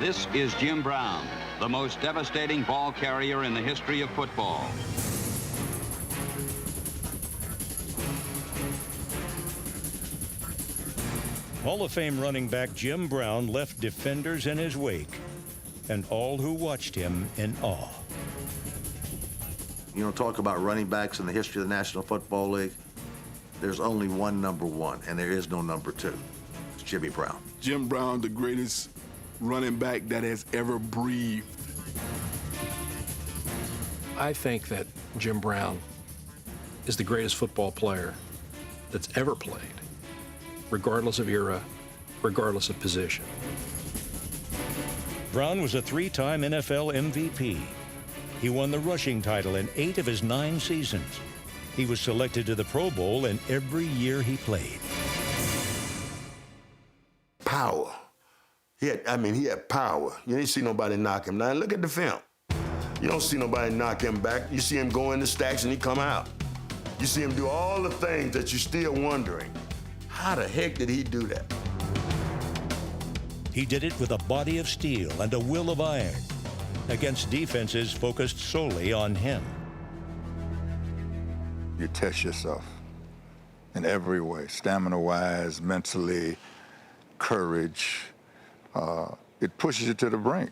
This is Jim Brown, the most devastating ball carrier in the history of football. Hall of Fame running back Jim Brown left defenders in his wake and all who watched him in awe. You know, talk about running backs in the history of the National Football League. There's only one number one, and there is no number two. It's Jimmy Brown. Jim Brown, the greatest running back that has ever breathed. I think that Jim Brown is the greatest football player that's ever played, regardless of era, regardless of position. Brown was a three-time NFL MVP. He won the rushing title in 8 of his 9 seasons. He was selected to the Pro Bowl in every year he played. Power. He had power. You didn't see nobody knock him down. Look at the film. You don't see nobody knock him back. You see him go in the stacks and he come out. You see him do all the things that you're still wondering. How the heck did he do that? He did it with a body of steel and a will of iron against defenses focused solely on him. You test yourself in every way, stamina-wise, mentally, courage. It pushes you to the brink.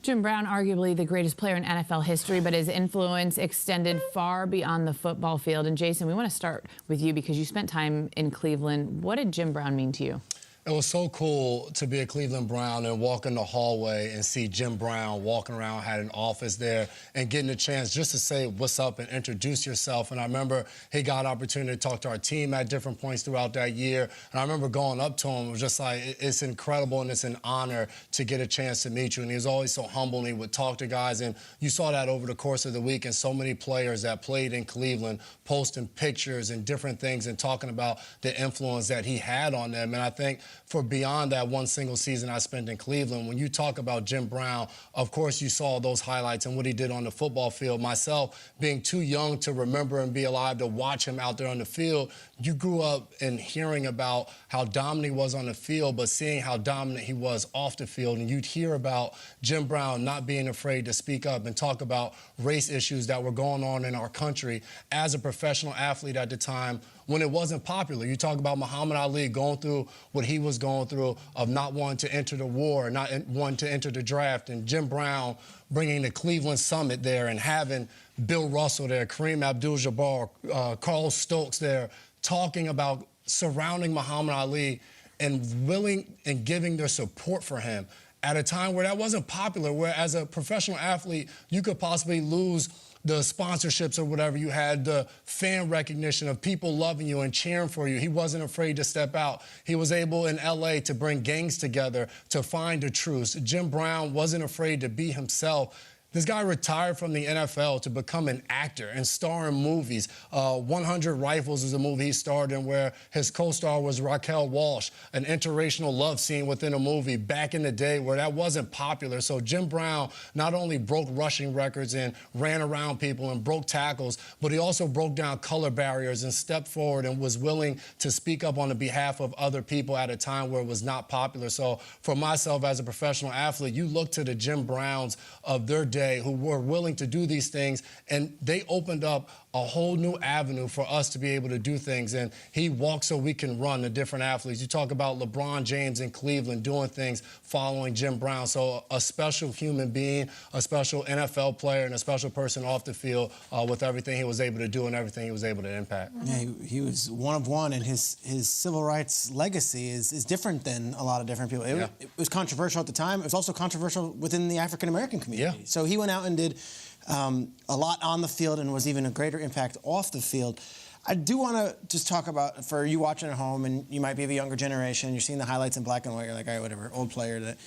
Jim Brown, arguably the greatest player in NFL history, but his influence extended far beyond the football field. And Jason, we want to start with you because you spent time in Cleveland. What did Jim Brown mean to you? It was so cool to be a Cleveland Brown and walk in the hallway and see Jim Brown walking around, had an office there, and getting a chance just to say what's up and introduce yourself. And I remember he got an opportunity to talk to our team at different points throughout that year. And I remember going up to him. It was just like, it's incredible and it's an honor to get a chance to meet you. And he was always so humble and he would talk to guys. And you saw that over the course of the week. And so many players that played in Cleveland posting pictures and different things and talking about the influence that he had on them. And I think for beyond that one single season I spent in Cleveland, when you talk about Jim Brown, of course you saw those highlights and what he did on the football field. Myself, being too young to remember and be alive to watch him out there on the field, you grew up in hearing about how dominant he was on the field, but seeing how dominant he was off the field. And you'd hear about Jim Brown not being afraid to speak up and talk about race issues that were going on in our country as a professional athlete at the time when it wasn't popular. You talk about Muhammad Ali going through what he was going through of not wanting to enter the war, not wanting to enter the draft, and Jim Brown bringing the Cleveland Summit there and having Bill Russell there, Kareem Abdul-Jabbar, Carl Stokes there, talking about surrounding Muhammad Ali and willing and giving their support for him at a time where that wasn't popular, where as a professional athlete, you could possibly lose the sponsorships or whatever. You had the fan recognition of people loving you and cheering for you. He wasn't afraid to step out. He was able in LA to bring gangs together to find a truce. Jim Brown wasn't afraid to be himself. This guy retired from the NFL to become an actor and star in movies. 100 Rifles is a movie he starred in where his co-star was Raquel Walsh, an interracial love scene within a movie back in the day where that wasn't popular. So Jim Brown not only broke rushing records and ran around people and broke tackles, but he also broke down color barriers and stepped forward and was willing to speak up on the behalf of other people at a time where it was not popular. So for myself as a professional athlete, you look to the Jim Browns of their day who were willing to do these things, and they opened up a whole new avenue for us to be able to do things. And he walked so we can run, the different athletes. You talk about LeBron James in Cleveland doing things following Jim Brown. So a special human being, a special NFL player, and a special person off the field with everything he was able to do and everything he was able to impact. Yeah, he was one of one, and his civil rights legacy is different than a lot of different people. It was controversial at the time. It was also controversial within the African-American community. Yeah. So he went out and did a lot on the field and was even a greater impact off the field. I do want to just talk about, for you watching at home, and you might be of a younger generation, you're seeing the highlights in black and white, you're like, all right, whatever, old player. That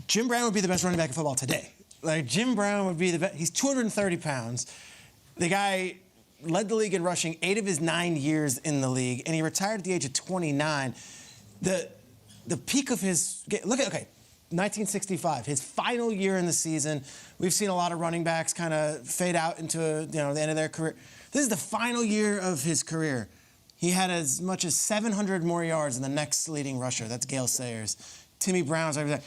Jim Brown would be the best running back in football today. Like, Jim Brown would be the best. He's 230 pounds. The guy led the league in rushing 8 of his 9 years in the league, and he retired at the age of 29. The peak of his, look at, okay, 1965, his final year in the season. We've seen a lot of running backs kind of fade out into the end of their career. This is the final year of his career. He had as much as 700 more yards than the next leading rusher. That's Gale Sayers. Timmy Brown's over there.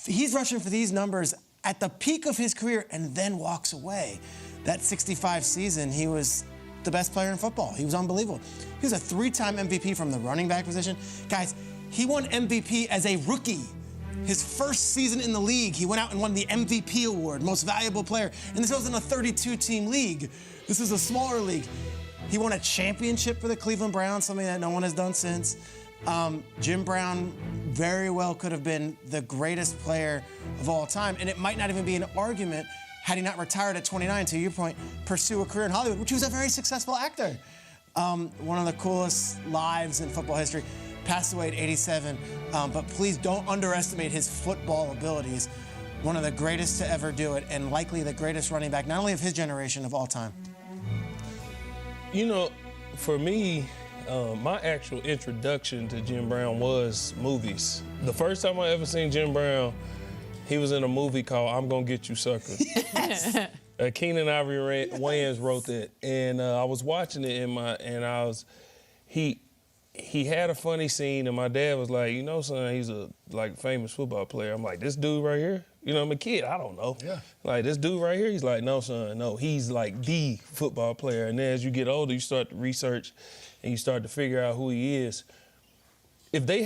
He's rushing for these numbers at the peak of his career and then walks away. That 65 season, he was the best player in football. He was unbelievable. He was a 3-time MVP from the running back position. Guys, he won MVP as a rookie. His first season in the league, he went out and won the MVP award, most valuable player. And this wasn't a 32-team league. This is a smaller league. He won a championship for the Cleveland Browns, something that no one has done since. Jim Brown very well could have been the greatest player of all time, and it might not even be an argument had he not retired at 29, to your point, pursue a career in Hollywood, which he was a very successful actor. One of the coolest lives in football history. Passed away at 87, but please don't underestimate his football abilities. One of the greatest to ever do it, and likely the greatest running back, not only of his generation, of all time. You know, for me, my actual introduction to Jim Brown was movies. The first time I ever seen Jim Brown, he was in a movie called I'm Gonna Get You, Sucker. Yes. Keenan Ivory Wayans wrote that, and I was watching it he had a funny scene, and my dad was like, you know, son, he's a famous football player. I'm like, this dude right here? You know, I'm a kid, I don't know. Yeah. Like, this dude right here? He's like, no, son, no, he's like the football player. And then as you get older, you start to research and you start to figure out who he is. If they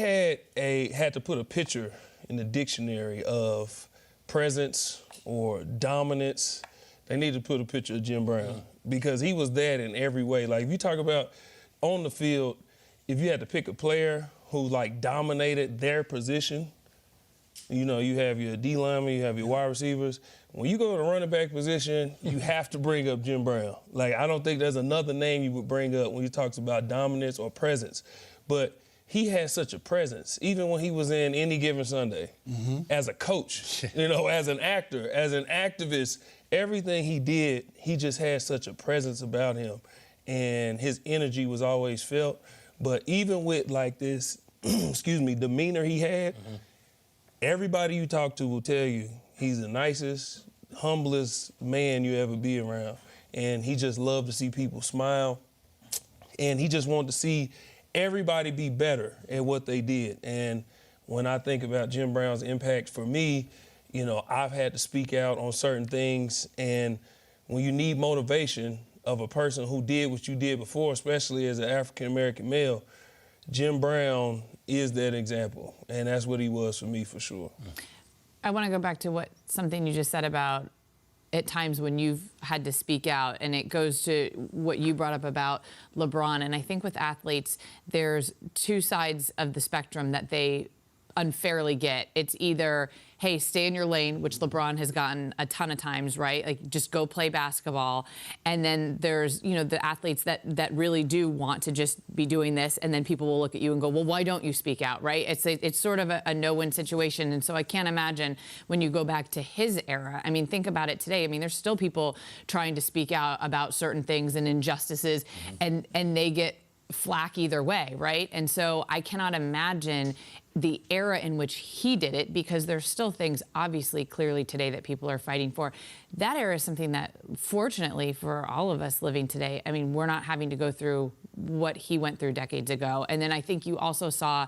had to put a picture in the dictionary of presence or dominance, they need to put a picture of Jim Brown because he was that in every way. Like, if you talk about on the field, if you had to pick a player who dominated their position, you know, you have your D linemen, you have your wide receivers. When you go to the running back position, you have to bring up Jim Brown. Like, I don't think there's another name you would bring up when you talk about dominance or presence. But he had such a presence, even when he was in Any Given Sunday, as a coach, you know, as an actor, as an activist, everything he did, he just had such a presence about him. And his energy was always felt. But even with this, demeanor he had, everybody you talk to will tell you he's the nicest, humblest man you ever be around. And he just loved to see people smile. And he just wanted to see everybody be better at what they did. And when I think about Jim Brown's impact for me, you know, I've had to speak out on certain things. And when you need motivation of a person who did what you did before, especially as an African-American male, Jim Brown is that example. And that's what he was for me, for sure. I want to go back to something you just said about at times when you've had to speak out, and it goes to what you brought up about LeBron. And I think with athletes, there's two sides of the spectrum that they unfairly get. It's either, hey, stay in your lane, which LeBron has gotten a ton of times, right? Like, just go play basketball. And then there's, you know, the athletes that really do want to just be doing this, and then people will look at you and go, well, why don't you speak out, right? It's sort of a no-win situation. And so I can't imagine when you go back to his era. I mean, think about it today. I mean, there's still people trying to speak out about certain things and injustices, and they get flack either way, right? And so I cannot imagine the era in which he did it, because there's still things obviously clearly today that people are fighting for. That era is something that, fortunately for all of us living today, I mean, we're not having to go through what he went through decades ago. And then I think you also saw,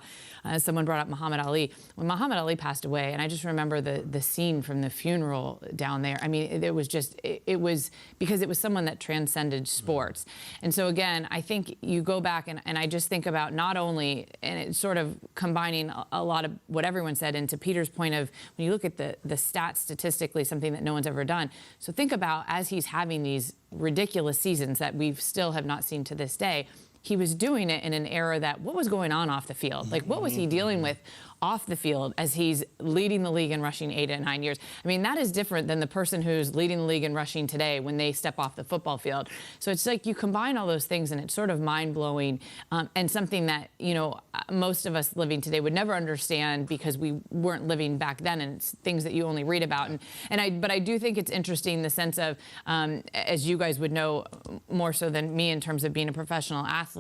someone brought up Muhammad Ali. When Muhammad Ali passed away, and I just remember the scene from the funeral down there. I mean, it was just, it was because it was someone that transcended sports. And so again, I think you go back and I just think about not only, and it's sort of combining a lot of what everyone said, and to Peter's point of, when you look at the stats statistically, something that no one's ever done. So think about, as he's having these ridiculous seasons that we still have not seen to this day, he was doing it in an era that, what was going on off the field? Like, what was he dealing with off the field as he's leading the league in rushing 8 and 9 years? I mean, that is different than the person who's leading the league in rushing today when they step off the football field. So it's like you combine all those things, and it's sort of mind-blowing, and something that, you know, most of us living today would never understand because we weren't living back then, and it's things that you only read about. But I do think it's interesting, the sense of, as you guys would know more so than me in terms of being a professional athlete,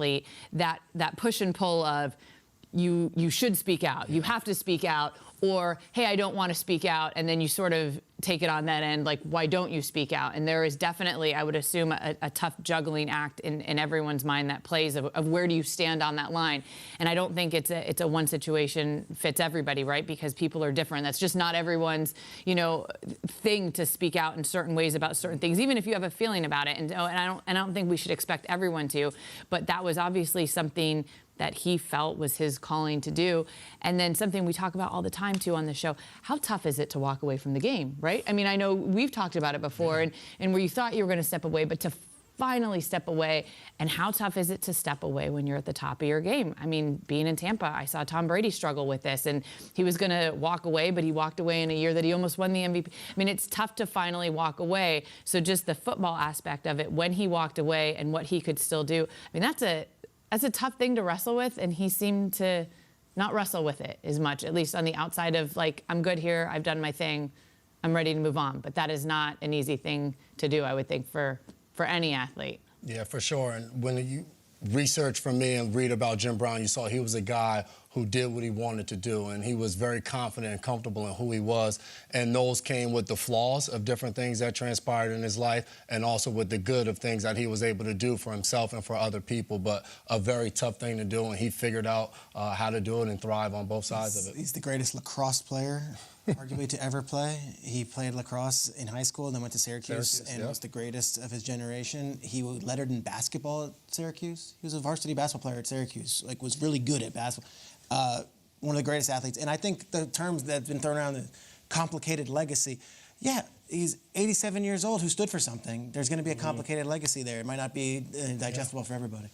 that push and pull of, you should speak out. You have to speak out, or, hey, I don't want to speak out, and then you sort of take it on that end, like, why don't you speak out? And there is definitely, I would assume, a tough juggling act in everyone's mind that plays of where do you stand on that line. And I don't think it's a one situation fits everybody, right? Because people are different. That's just not everyone's, thing to speak out in certain ways about certain things, even if you have a feeling about it. And I don't think we should expect everyone to, but that was obviously something that he felt was his calling to do. And then something we talk about all the time, too, on the show, how tough is it to walk away from the game, right? I mean, I know we've talked about it before, and where you thought you were going to step away, but to finally step away, and how tough is it to step away when you're at the top of your game? I mean, being in Tampa, I saw Tom Brady struggle with this, and he was going to walk away, but he walked away in a year that he almost won the MVP. I mean, it's tough to finally walk away. So just the football aspect of it, when he walked away and what he could still do, I mean, that's a tough thing to wrestle with, and he seemed to not wrestle with it as much, at least on the outside of, like, I'm good here, I've done my thing, I'm ready to move on. But that is not an easy thing to do, I would think, for any athlete. Yeah, for sure. And when you research from me and read about Jim Brown, you saw he was a guy who did what he wanted to do, and he was very confident and comfortable in who he was. And those came with the flaws of different things that transpired in his life, and also with the good of things that he was able to do for himself and for other people. But a very tough thing to do, and he figured out how to do it and thrive on both sides of it. He's the greatest lacrosse player, arguably, to ever play. He played lacrosse in high school, then went to Syracuse and was the greatest of his generation. He lettered in basketball at Syracuse. He was a varsity basketball player at Syracuse, was really good at basketball. One of the greatest athletes. And I think the terms that have been thrown around, the complicated legacy, yeah, he's 87 years old who stood for something. There's going to be a complicated legacy there. It might not be digestible for everybody.